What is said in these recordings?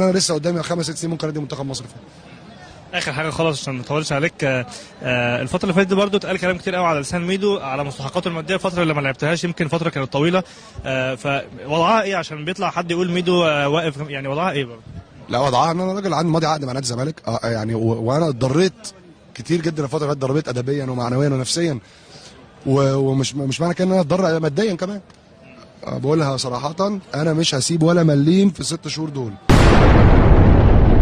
انا لسه قدامي 5 6 سنين ممكن ادي منتخب مصر فيه. اخر حاجه خلاص عشان ما اطولش عليك، الفتره اللي فاتت دي برضه اتقال كلام كتير قوي على لسان ميدو على مستحقاته الماديه الفتره اللي ما لعبتهاش، يمكن فتره كانت طويله، فوضعها ايه عشان بيطلع حد يقول ميدو واقف، يعني وضعها ايه برضه؟ لا وضعها ان انا راجل عندي ماضي عقد مع نادي الزمالك، يعني وانا اتضريت كتير جدا الفتره اللي فاتت، ضريت ادبيا ومعنويا ونفسيا، ومش معنى كده ان انا اتضرر ماديا كمان. بقولها صراحه انا مش هسيب ولا مليم في ال6 شهور دول،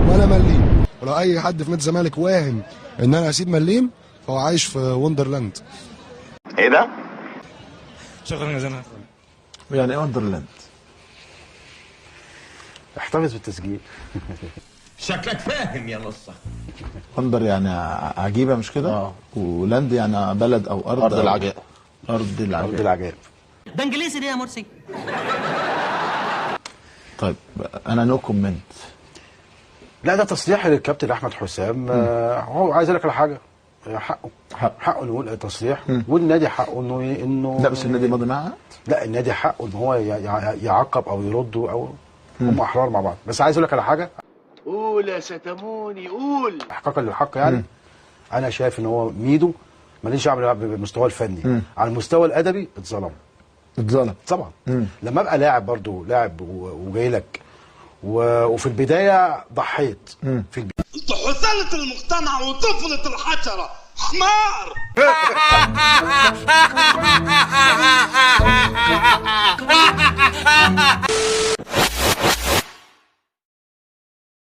ولا مليم. ولو اي حد في نادي الزمالك واهم ان انا هسيب مليم فهو عايش في وندرلاند. ايه ده؟ شكرا جزيلا. يعني ايه وندرلاند؟ احتفظ بالتسجيل. شكلك فاهم يا نصة. وندر يعني عجيبه مش كده؟ ولاند يعني بلد او ارض. ارض العجائب. ارض العجائب. ارض العجائب. ده انجليزي ليه يا مرسي؟ طيب انا نو كومنت. لا ده تصريح للكابتن احمد حسام. هو عايز اقول لك على حاجه، حقه نقول تصريح، والنادي حقه انه لا بس النادي ماضي معاه. لا النادي حقه ان هو يعاقب او يرد، او هم احرار مع بعض. بس عايز اقول لك على حاجه. قول يا ستموني قول. احقاقا للحق يعني. انا شايف ان هو ميدو ماليش دعوه بالمستوى الفني، على المستوى الادبي اتظلم طبعا. لما ابقى لاعب برضو لاعب وجاي لك وفي البدايه ضحيت في البداية. انت حثالة المقتنع وطفلة الحشرة حمار.